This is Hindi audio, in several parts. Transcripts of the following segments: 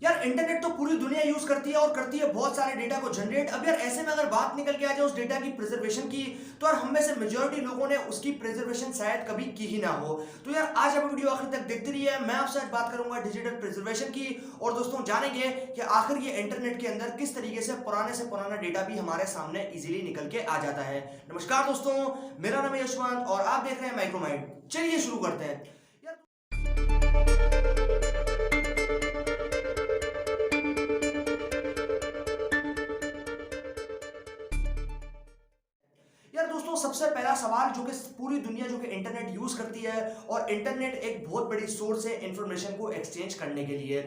यार इंटरनेट तो पूरी दुनिया यूज करती है और करती है बहुत सारे डेटा को जनरेट। अब यार ऐसे में अगर बात निकल के आ जाए उस डेटा की प्रिजर्वेशन की, तो यार हम में से मेजॉरिटी लोगों ने उसकी प्रिजर्वेशन शायद कभी की ही ना हो। तो यार आज आप वीडियो आखिर तक देखते रहिए। मैं आपसे आज बात करूंगा डिजिटल प्रिजर्वेशन की, और दोस्तों जानेंगे कि आखिर ये इंटरनेट के अंदर किस तरीके से पुराना डेटा भी हमारे सामने इजीली निकल के आ जाता है। नमस्कार दोस्तों, मेरा नाम है यशवंत और आप देख रहे हैं माइक्रोमाइंड। चलिए शुरू करते हैं। यार दोस्तों, सबसे पहला सवाल जो कि पूरी दुनिया जो कि इंटरनेट यूज करती है, और इंटरनेट एक बहुत बड़ी सोर्स है इंफॉर्मेशन को एक्सचेंज करने के लिए।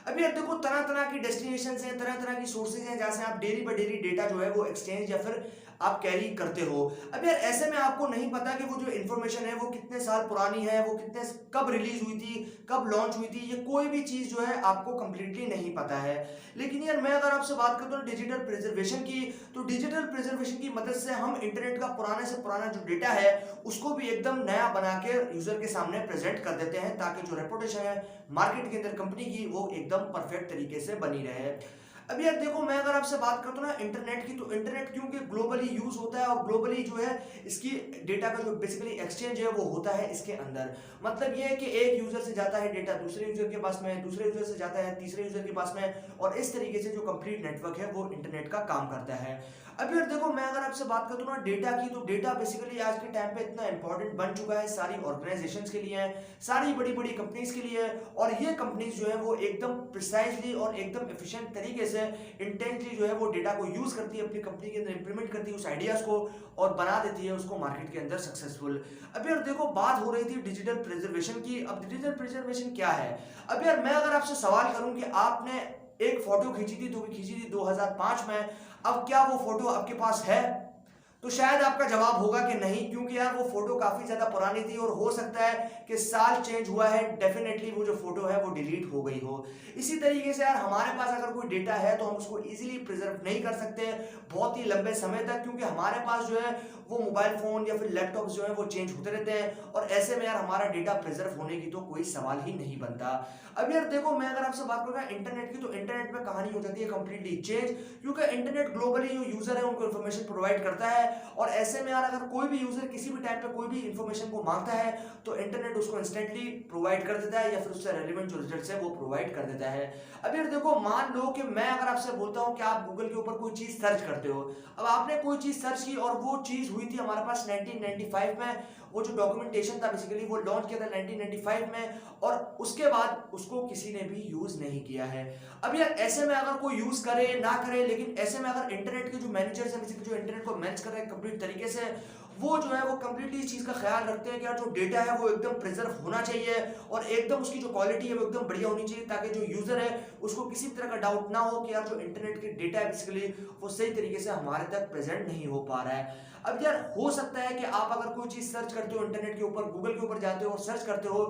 अभी आप देखो, तरह तरह की डेस्टिनेशन हैं, तरह तरह की सोर्सेज हैं जहाँ से आप डेली बाई डेली डेटा जो है वो एक्सचेंज या फिर आप कैरी करते हो। अब यार ऐसे में आपको नहीं पता कि वो जो इन्फॉर्मेशन है वो कितने साल पुरानी है, वो कितने कब रिलीज हुई थी, कब लॉन्च हुई थी, ये कोई भी चीज जो है आपको कंप्लीटली नहीं पता है। लेकिन यार मैं अगर आपसे बात करता हूँ डिजिटल प्रिजर्वेशन की, तो डिजिटल प्रिजर्वेशन की मदद से हम इंटरनेट का पुराने से पुराना जो डेटा है उसको भी एकदम नया बना के यूजर के सामने प्रेजेंट कर देते हैं, ताकि जो रेपुटेशन है मार्केट के अंदर कंपनी की वो एकदम परफेक्ट तरीके से बनी रहे। अभी यार देखो, मैं अगर आपसे बात करता हूँ ना इंटरनेट की, तो इंटरनेट क्योंकि ग्लोबली यूज होता है और ग्लोबली जो है इसकी डेटा का जो बेसिकली एक्सचेंज है वो होता है इसके अंदर। मतलब ये है कि एक यूजर से जाता है डेटा दूसरे यूजर के पास में, दूसरे यूजर से जाता है तीसरे यूजर के पास में, और इस तरीके से जो कंप्लीट नेटवर्क है वो इंटरनेट का काम करता है। अब यार देखो, मैं अगर आपसे बात करता हूँ ना डेटा की, तो डेटा बेसिकली आज के टाइम पे इतना इंपॉर्टेंट बन चुका है सारी ऑर्गेनाइजेशंस के लिए, सारी बड़ी बड़ी कंपनीज के लिए। और ये कंपनीज जो है वो एकदम प्रिसाइजली और एकदम एफिशिएंट तरीके से इंटेंटली जो है वो डेटा को यूज करती है, अपनी कंपनी के अंदर इंप्लीमेंट करती है उस आइडियाज को, और बना देती है उसको मार्केट के अंदर सक्सेसफुल। अब यार देखो, बात हो रही थी डिजिटल प्रिजर्वेशन की। अब डिजिटल प्रिजर्वेशन क्या है? अब यार मैं अगर आपसे सवाल करूं कि आपने एक फोटो खींची थी, तो खींची थी 2005 में, अब क्या वो फोटो आपके पास है? तो शायद आपका जवाब होगा कि नहीं, क्योंकि यार वो फोटो काफी ज्यादा पुरानी थी, और हो सकता है कि साल चेंज हुआ है, डेफिनेटली वो जो फोटो है वो डिलीट हो गई हो। इसी तरीके से यार हमारे पास अगर कोई डेटा है तो हम उसको इजीली प्रिजर्व नहीं कर सकते बहुत ही लंबे समय तक, क्योंकि हमारे पास जो है वो मोबाइल फोन या फिर लैपटॉप जो है वो चेंज होते रहते हैं, और ऐसे में यार हमारा डेटा प्रिजर्व होने की तो कोई सवाल ही नहीं बनता। अब यार देखो, मैं अगर आपसे बात करूँ इंटरनेट की, तो इंटरनेट में कहानी हो जाती है कंप्लीटली चेंज, क्योंकि इंटरनेट ग्लोबली जो यूजर है उनको इन्फॉर्मेशन प्रोवाइड करता है। और ऐसे में यार अगर कोई भी यूजर किसी भी टाइम पे कोई भी इंफॉर्मेशन को मांगता है, तो इंटरनेट उसको इंस्टेंटली प्रोवाइड कर देता है, या फिर उससे रेलेवेंट जो रिजल्ट्स है वो प्रोवाइड कर देता है। अब यार देखो, मान लो कि मैं अगर आपसे बोलता हूं कि आप गूगल के ऊपर कोई चीज सर्च करते हो। अब आपने कोई चीज सर्च की और वो चीज हुई थी हमारे पास 1995 में, वो जो डॉक्यूमेंटेशन था बेसिकली वो लॉन्च किया था 1995 में, और उसके बाद उसको किसी ने भी यूज नहीं किया है। अब यार ऐसे में अगर कोई यूज करे ना करे, लेकिन ऐसे में अगर इंटरनेट के जो मैनेजर्स है बेसिकली जो इंटरनेट को मैनेज कर रहे हैं कंप्लीट तरीके से, वो जो है वो कंप्लीटली इस चीज का ख्याल रखते हैं कि यार जो डेटा है वो एकदम प्रिजर्व होना चाहिए, और एकदम उसकी जो क्वालिटी है वो एकदम बढ़िया होनी चाहिए, ताकि जो यूजर है उसको किसी तरह का डाउट ना हो कि यार जो इंटरनेट के डेटा है बेसिकली वो सही तरीके से हमारे तक प्रेजेंट नहीं हो पा रहा है। अब यार हो सकता है कि आप अगर कोई चीज सर्च करते हो इंटरनेट के ऊपर, गूगल के ऊपर जाते हो और सर्च करते हो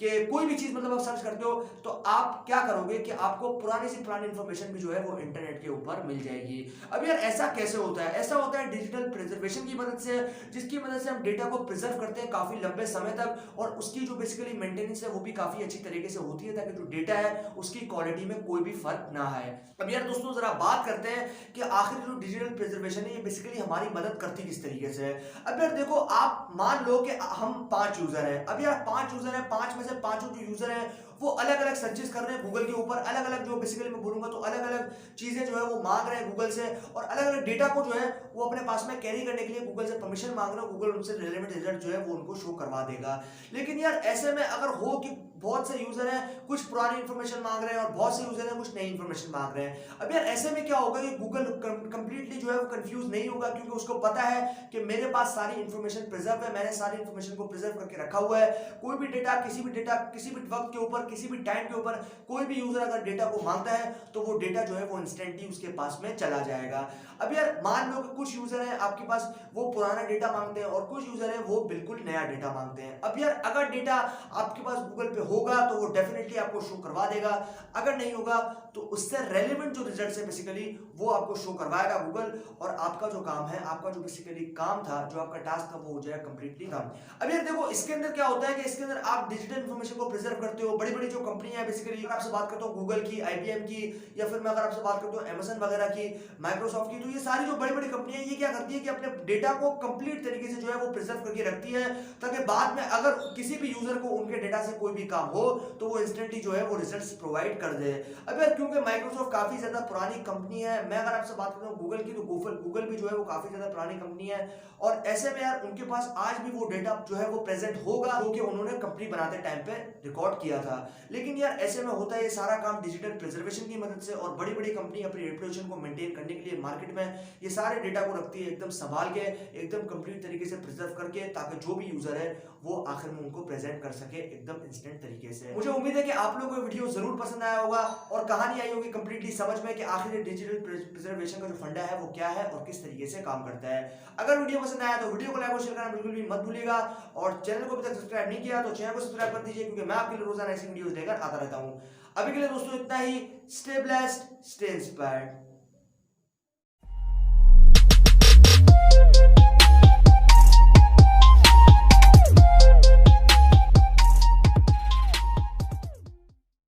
कि कोई भी चीज मतलब आप सर्च करते हो, तो आप क्या करोगे कि आपको पुरानी से पुरानी इंफॉर्मेशन भी जो है वो इंटरनेट के ऊपर मिल जाएगी। अब यार ऐसा कैसे होता है? ऐसा होता है डिजिटल प्रिजर्वेशन की मदद से, जिसकी मदद से हम डेटा को प्रिजर्व करते हैं काफी लंबे समय तक, और उसकी जो बेसिकली मेंटेनेंस है वो भी काफी अच्छी तरीके से होती है, ताकि जो डेटा है उसकी क्वालिटी में कोई भी फर्क ना आए। अब यार दोस्तों, जरा बात करते हैं कि आखिर जो डिजिटल प्रिजर्वेशन है ये बेसिकली हमारी मदद करती किस तरीके से है। अब यार देखो, आप मान लो कि हम 5 यूजर हैं। अब यार 5 यूजर हैं, 5 में से पांचों जो यूजर हैं वो अलग अलग सर्चेस कर रहे हैं गूगल के ऊपर, अलग अलग जो बेसिकली मैं बोलूंगा तो अलग अलग चीजें जो है वो मांग रहे हैं गूगल से, और अलग अलग डेटा को जो है वो अपने पास में कैरी करने के लिए गूगल से परमिशन मांग रहे हो। गूगल उनसे रिलेवेंट रिजल्ट जो है वो उनको शो करवा देगा। लेकिन यार ऐसे में अगर हो कि बहुत से यूजर हैं कुछ पुरानी इंफॉर्मेशन मांग रहे हैं, और बहुत से यूजर हैं कुछ नई इंफॉर्मेशन मांग रहे हैं, अब यार ऐसे में क्या होगा कि गूगल कंप्लीटली जो है वो कंफ्यूज नहीं होगा, क्योंकि उसको पता है कि मेरे पास सारी इंफॉर्मेशन प्रिजर्व है, मैंने सारी इंफॉर्मेशन को प्रिजर्व करके रखा हुआ है। कोई भी डेटा किसी भी वक्त के ऊपर, किसी भी टाइम के ऊपर, कोई भी यूजर अगर डेटा को मांगता है तो वो डेटा जो है वो इंस्टेंटली उसके पास में चला जाएगा। अब यार मान लो कि कुछ यूजर है आपके पास वो पुराना डेटा मांगते हैं, और कुछ यूजर है वो बिल्कुल नया डेटा मांगते हैं। अब यार अगर डेटा आपके पास गूगल पे होगा तो वो डेफिनेटली आपको शो करवा देगा, अगर नहीं होगा तो उससे रेलेवेंट जो रिजल्ट है बेसिकली वो आपको शो करवाएगा गूगल, और आपका जो काम है, आपका जो बेसिकली काम था, जो आपका टास्क था वो हो जाएगा कंप्लीटली काम। अब यार देखो, इसके अंदर क्या होता है कि इसके अंदर आप डिजिटल इंफॉर्मेशन को प्रिजर्व करते हो, बड़ी बड़ी जो कंपनी है बेसिकली, अगर आपसे बात करता हूँ गूगल की, IBM की, या फिर मैं अगर आपसे बात करता हूँ अमेजन वगैरह की, माइक्रोसॉफ्ट की, तो ये सारी जो बड़ी बड़ी कंपनियां ये क्या करती है कि अपने डेटा को कंप्लीट तरीके से जो है वो प्रिजर्व करके रखती है, ताकि बाद में अगर किसी भी यूजर को उनके डेटा से कोई भी काम हो तो वो इंस्टेंटली जो है वो रिजल्ट्स प्रोवाइड कर दे। अब यार क्योंकि माइक्रोसॉफ्ट काफी ज्यादा पुरानी कंपनी है, मैं अगर आपसे बात करता हूँ गूगल की, तो गूगल भी जो है वो काफी ज्यादा पुरानी कंपनी है, और ऐसे में यार उनके पास आज भी वो डेटा जो है वो प्रेजेंट होगा जो कि उन्होंने कंपनी बनाते टाइम पे रिकॉर्ड किया था। लेकिन यार ऐसे में होता है ये सारा काम डिजिटल प्रिजर्वेशन की मदद से, और बड़ी बड़ी कंपनी अपनी रेपुटेशन को मेंटेन करने के लिए मार्केट में ये सारे डेटा को रखती है एकदम संभाल के, एकदम कंप्लीट तरीके से प्रिजर्व करके, ताकि जो भी यूजर है वो आखिर में उनको प्रेजेंट कर सके एकदम इंस्टेंट तरीके से। मुझे उम्मीद है कि आप लोगों को वीडियो जरूर पसंद आया होगा और कहानी आई होगी कंप्लीटली समझ में कि आखिर डिजिटल प्रिजर्वेशन का जो फंडा है वो क्या है और किस तरीके से काम करता है। अगर वीडियो पसंद आया तो वीडियो को लाइक और शेयर करना बिल्कुल भी मत भूलिएगा, और चैनल को अभी तक सब्सक्राइब नहीं किया तो चैनल को सब्सक्राइब कर दीजिए, क्योंकि मैं आपके लिए रोजाना ऐसी वीडियोस लेकर आता रहता हूं। अभी के लिए दोस्तों इतना ही। Stay blessed, stay inspired.